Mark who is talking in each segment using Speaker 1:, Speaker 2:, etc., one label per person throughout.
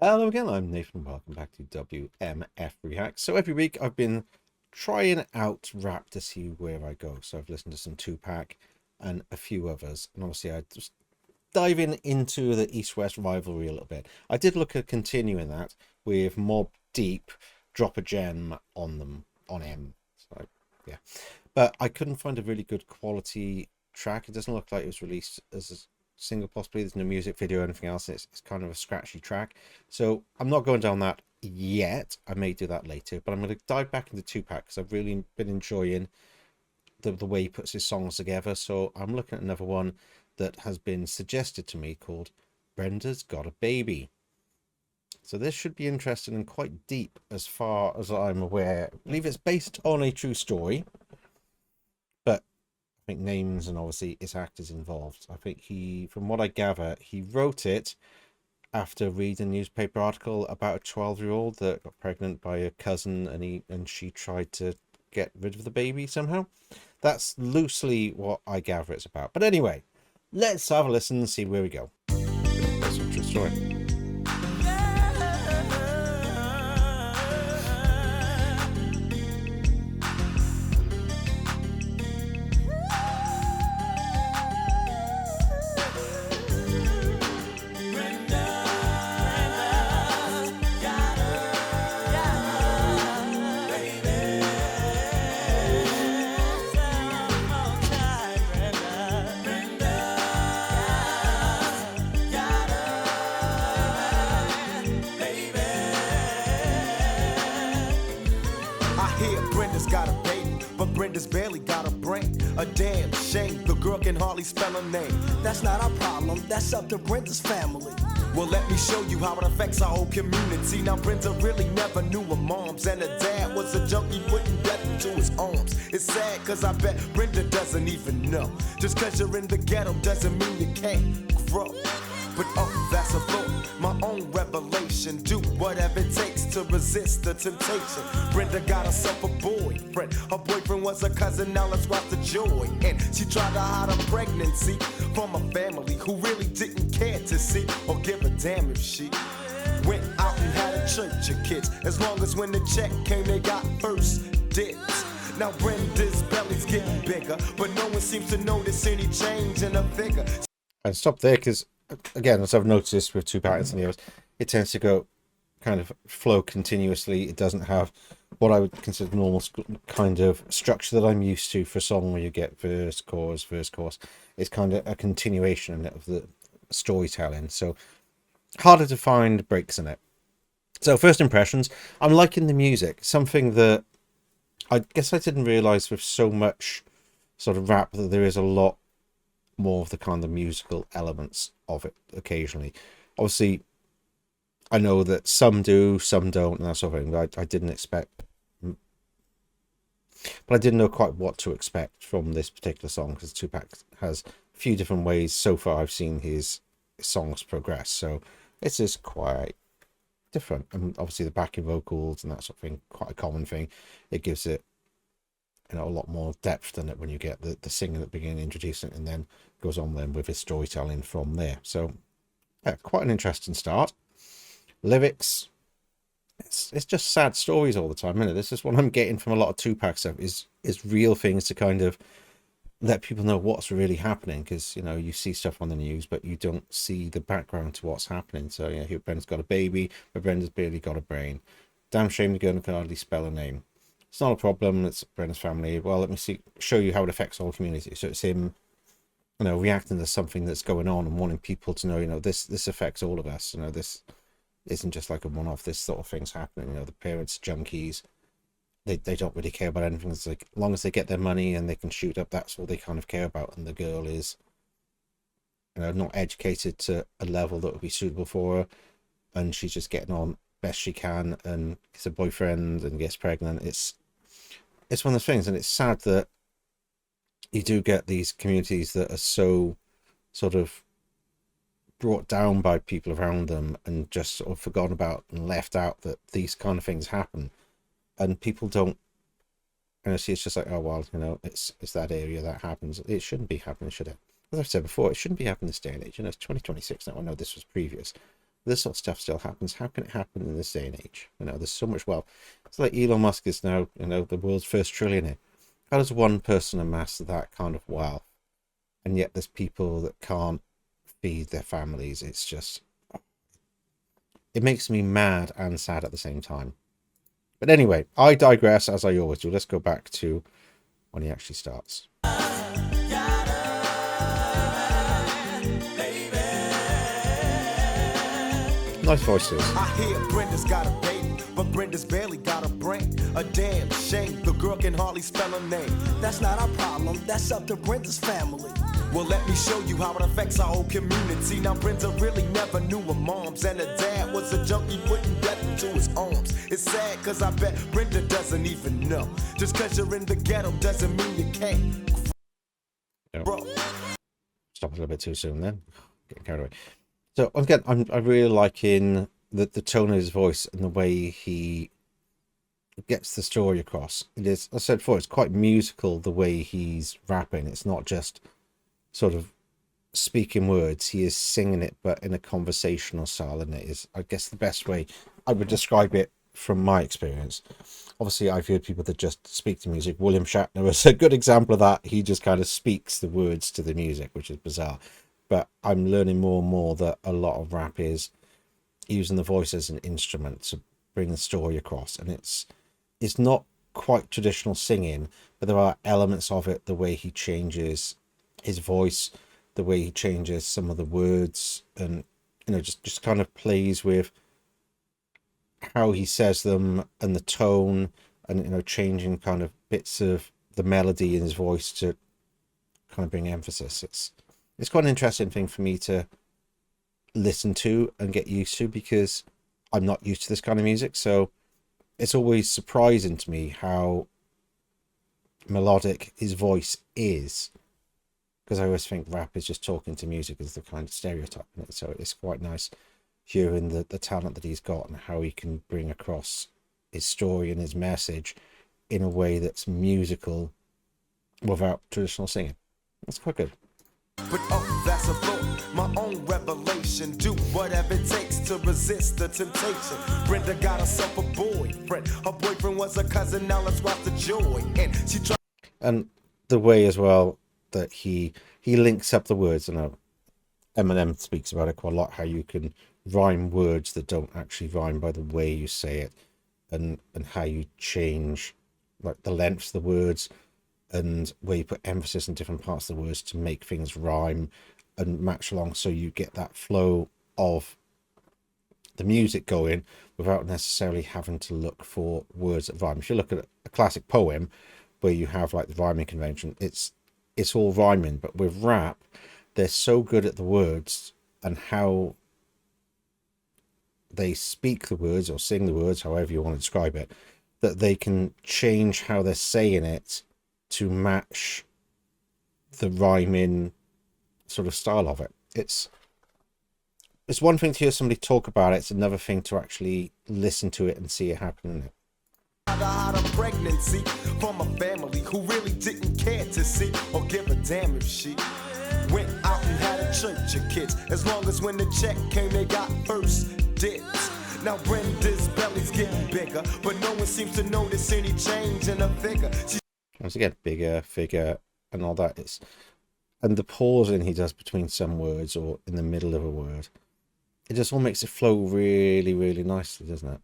Speaker 1: Hello again, I'm Nathan. Welcome back to WMF React. So every week I've been trying out rap to see where I go. So I've listened to some 2Pac and a few others. And obviously I just diving into the East-West rivalry a little bit. I did look at continuing that with Mob Deep, Drop a Gem on them, on M. So yeah. But I couldn't find a really good quality track. It doesn't look like it was released as a single, possibly. There's no music video or anything else. It's kind of a scratchy track. So I'm not going down that yet. I may do that later, but I'm going to dive back into 2Pac because I've really been enjoying the way he puts his songs together. So I'm looking at another one that has been suggested to me called Brenda's Got a Baby. So this should be interesting and quite deep as far as I'm aware. I believe it's based on a true story, but I think names and obviously his actors involved. I think he, from what I gather, he wrote it after reading a newspaper article about a 12-year-old that got pregnant by a cousin and she tried to get rid of the baby somehow. That's loosely what I gather it's about. But anyway, let's have a listen and see where we go. That's a true story.
Speaker 2: Brenda's got a baby, but Brenda's barely got a brain. A damn shame, the girl can hardly spell her name.
Speaker 3: That's not our problem, that's up to Brenda's family.
Speaker 2: Well, let me show you how it affects our whole community. Now, Brenda really never knew her moms, and her dad was a junkie putting death into his arms. It's sad, cause I bet Brenda doesn't even know. Just cause you're in the ghetto doesn't mean you can't grow. But oh, that's a thought, my own revelation. Do whatever it takes to resist the temptation. Brenda got herself a boyfriend. Her boyfriend was a cousin, now let's watch the joy. And she tried to hide her pregnancy from a family who really didn't care to see or give a damn if she went out and had a church of kids. As long as when the check came, they got first dibs. Now Brenda's belly's getting bigger, but no one seems to notice any change in her figure.
Speaker 1: And stop there because, again, as I've noticed with 2Pac and the others, it tends to go kind of flow continuously. It doesn't have what I would consider normal kind of structure that I'm used to for a song where you get verse, chorus, verse, chorus. It's kind of a continuation of the storytelling. So harder to find breaks in it. So first impressions, I'm liking the music. Something that I guess I didn't realize with so much sort of rap that there is a lot more of the kind of musical elements of it occasionally. Obviously, I know that some do, some don't, and that sort of thing. I didn't expect, but I didn't know quite what to expect from this particular song because 2Pac has a few different ways so far I've seen his songs progress. So it's just quite different, and obviously the backing vocals and that sort of thing, quite a common thing. It gives it, a lot more depth than it when you get the singing at the beginning, introducing it, and then goes on then with his storytelling from there. So yeah, quite an interesting start. Lyrics, it's just sad stories all the time, isn't it? This is what I'm getting from a lot of 2Pac stuff is real things to kind of let people know what's really happening, because you see stuff on the news but you don't see the background to what's happening. So here Brenda's got a baby, but Brenda's barely got a brain. Damn shame the girl can hardly spell a name. It's not a problem, it's Brenda's family. Well, let me show you how it affects the whole community. So it's him reacting to something that's going on and wanting people to know, this affects all of us. This isn't just like a one-off. This sort of thing's happening. The parents are junkies. They don't really care about anything. It's like, as long as they get their money and they can shoot up, that's all they kind of care about. And the girl is, not educated to a level that would be suitable for her, and she's just getting on best she can and gets a boyfriend and gets pregnant. It's one of those things, and it's sad that you do get these communities that are so sort of brought down by people around them and just sort of forgotten about and left out that these kind of things happen, and people don't see. It's just like, oh well, it's that area that happens. It shouldn't be happening, should it? As I've said before, it shouldn't be happening this day and age. It's 2026 now. I know this was previous, this sort of stuff still happens. How can it happen in this day and age? You know, there's so much wealth. It's like Elon Musk is now, you know, the world's first trillionaire. How does one person amass that kind of wealth? And yet there's people that can't feed their families. It's just, it makes me mad and sad at the same time. But anyway, I digress, as I always do. Let's go back to when he actually starts. Nice voices.
Speaker 2: I hear Brenda's got a baby, but Brenda's barely got a brain. A damn shame, the girl can hardly spell her name.
Speaker 3: That's not our problem, that's up to Brenda's family.
Speaker 2: Well, let me show you how it affects our whole community. Now, Brenda really never knew her moms, and her dad was a junkie putting death into his arms. It's sad, cause I bet Brenda doesn't even know. Just cause you're in the ghetto doesn't mean you can't. Bro.
Speaker 1: Stop a little bit too soon then. Getting carried away. So again, I really liking the tone of his voice and the way he gets the story across. It is, as I said before, it's quite musical the way he's rapping. It's not just sort of speaking words. He is singing it, but in a conversational style, and it is, I guess, the best way I would describe it from my experience. Obviously, I've heard people that just speak to music. William Shatner was a good example of that. He just kind of speaks the words to the music, which is bizarre. But I'm learning more and more that a lot of rap is using the voice as an instrument to bring the story across. And it's not quite traditional singing, but there are elements of it, the way he changes his voice, the way he changes some of the words, and, you know, just kind of plays with how he says them and the tone, and, you know, changing kind of bits of the melody in his voice to kind of bring emphasis. It's quite an interesting thing for me to listen to and get used to, because I'm not used to this kind of music. So it's always surprising to me how melodic his voice is, because I always think rap is just talking to music as the kind of stereotype in it. So it's quite nice hearing the talent that he's got and how he can bring across his story and his message in a way that's musical without traditional singing. That's quite good.
Speaker 2: But oh, that's a thought, my own revelation. Do whatever it takes to resist the temptation. Brenda got herself a boyfriend. Her boyfriend was a cousin, now let's watch the joy. And she tried.
Speaker 1: And the way as well that he links up the words. And Eminem speaks about it quite a lot, how you can rhyme words that don't actually rhyme by the way you say it, and how you change like the lengths of the words, and where you put emphasis in different parts of the words to make things rhyme and match along, so you get that flow of the music going without necessarily having to look for words that rhyme. If you look at a classic poem where you have like the rhyming convention, it's all rhyming. But with rap, they're so good at the words and how they speak the words or sing the words, however you want to describe it, that they can change how they're saying it to match the rhyming sort of style of it. It's one thing to hear somebody talk about it. It's another thing to actually listen to it and see it happen.
Speaker 2: Had a pregnancy from a family who really didn't care to see or give a damn if she went out and had a church of kids. As long as when the check came, they got first dibs. Now Brenda's belly's getting bigger, but no one seems to notice any change in her figure.
Speaker 1: Once again, bigger, figure, and all that. And the pausing he does between some words or in the middle of a word, it just all makes it flow really, really nicely, doesn't it?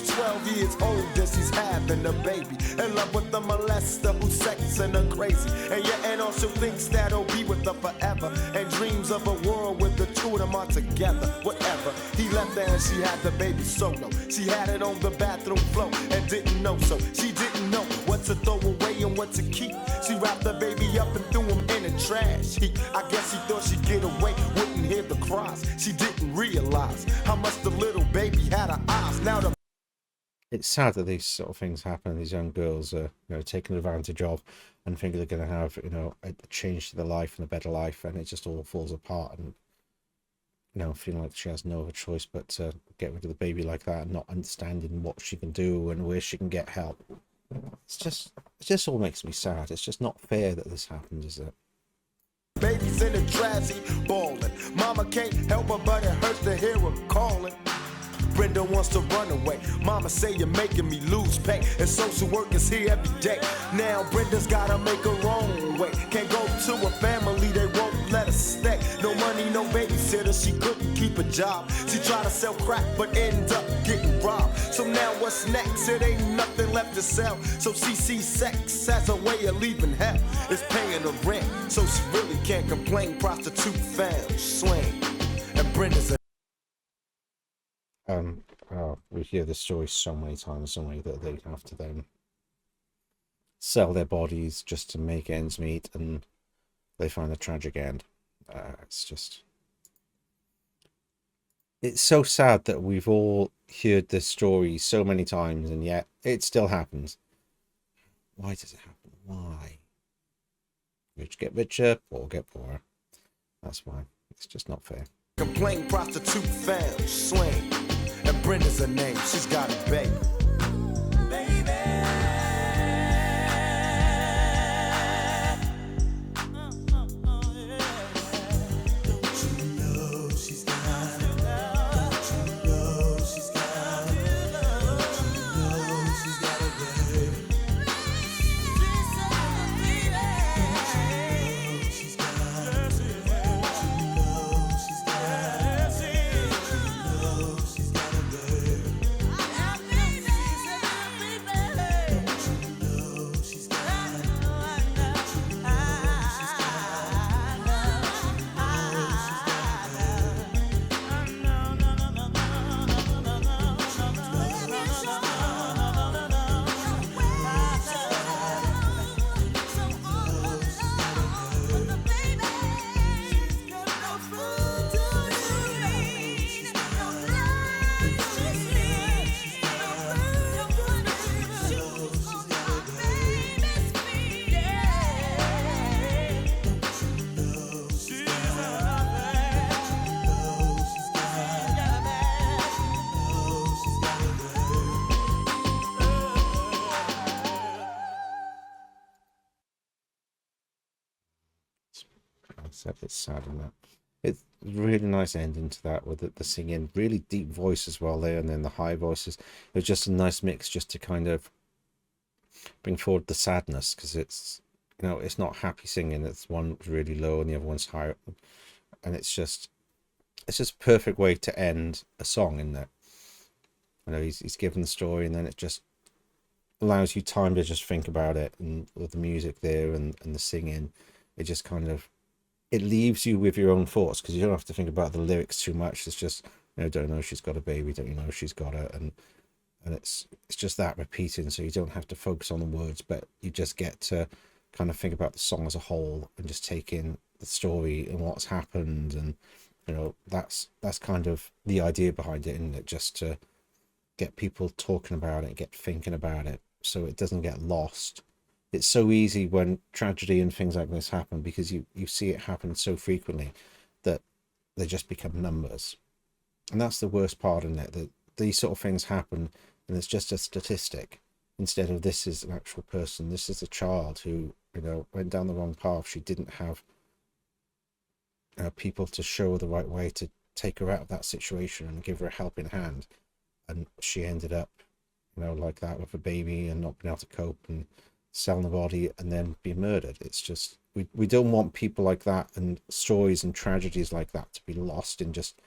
Speaker 2: 12 years old, as he's having a baby. In love with the molester who's sexing her crazy. And your aunt also thinks that he'll be with her forever, and dreams of a world with the two of them are together. Whatever. He left her and she had the baby solo. She had it on the bathroom floor and didn't know, so she didn't know what to throw away and what to keep. She wrapped the baby up and threw him in the trash heap. I guess she thought she'd get away, wouldn't hear the cries. She didn't realize how much the little baby had her eyes. Now the
Speaker 1: It's sad that these sort of things happen. These young girls are, you know, taken advantage of and think they're going to have, you know, a change to their life and a better life, and it just all falls apart. And, you know, feeling like she has no other choice but to get rid of the baby like that, and not understanding what she can do and where she can get help. It just all makes me sad. It's just not fair that this happens, is it?
Speaker 2: babies in the trash, he ballin'. Mama can't help her, but it hurts to hear her calling. Brenda wants to run away. Mama say you're making me lose pay. And social work is here every day. Now Brenda's gotta make her own way. Can't go to a family, they won't let her stay. No money, no babysitter, she couldn't keep a job. She tried to sell crack, but ended up getting robbed. So now what's next? It ain't nothing left to sell. So she sees sex as a way of leaving hell. It's paying the rent, so she really can't complain. Prostitute found, slain. And Brenda's a
Speaker 1: we hear this story so many times, don't we, that they have to then sell their bodies just to make ends meet, and they find a tragic end. It's so sad that we've all heard this story so many times, and yet it still happens. Why does it happen? Why? Rich get richer, poor get poorer. That's why. It's just not fair.
Speaker 2: complain, prostitute found, slain. And Brenda's her name, she's got a baby.
Speaker 1: It's sad in that. It's a really nice ending to that with the singing, really deep voice as well there, and then the high voices. It was just a nice mix just to kind of bring forward the sadness, because it's, you know, it's not happy singing. It's one's really low and the other one's higher, and it's just a perfect way to end a song, isn't it? You know, he's given the story, and then it just allows you time to just think about it, and with the music there and the singing, it just kind of, it leaves you with your own thoughts, because you don't have to think about the lyrics too much. It's just, you know, don't know she's got a baby, don't you know she's got it, and it's just that repeating, so you don't have to focus on the words, but you just get to kind of think about the song as a whole and just take in the story and what's happened. And you know, that's kind of the idea behind it, isn't it? Just to get people talking about it, get thinking about it, so it doesn't get lost. It's so easy when tragedy and things like this happen, because you see it happen so frequently that they just become numbers. And that's the worst part in it, that these sort of things happen and it's just a statistic, instead of this is an actual person. This is a child who, you know, went down the wrong path. She didn't have people to show her the right way to take her out of that situation and give her a helping hand. And she ended up, you know, like that with a baby and not being able to cope and selling the body and then be murdered. It's just, we don't want people like that and stories and tragedies like that to be lost in just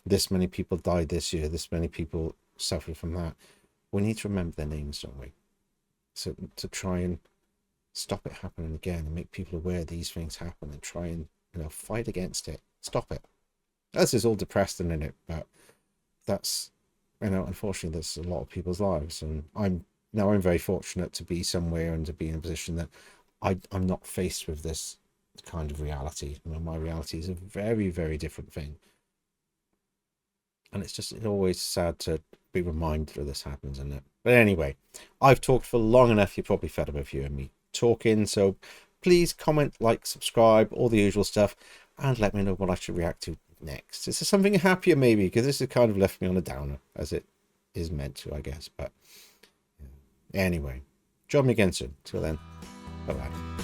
Speaker 1: this many people died this year, this many people suffered from that. We need to remember their names, don't we? So to try and stop it happening again and make people aware these things happen, and try and, you know, fight against it, stop it. This is all depressing in it, but that's, you know, unfortunately that's a lot of people's lives. And I'm very fortunate to be somewhere and to be in a position that I'm not faced with this kind of reality. You know, my reality is a very, very different thing. And it's always sad to be reminded of this happens, isn't it? But anyway, I've talked for long enough. You're probably fed up of hearing me talking. So please comment, like, subscribe, all the usual stuff, and let me know what I should react to next. Is there something happier maybe? Because this has kind of left me on a downer, as it is meant to, I guess. But anyway, join me again soon. Till then, bye-bye.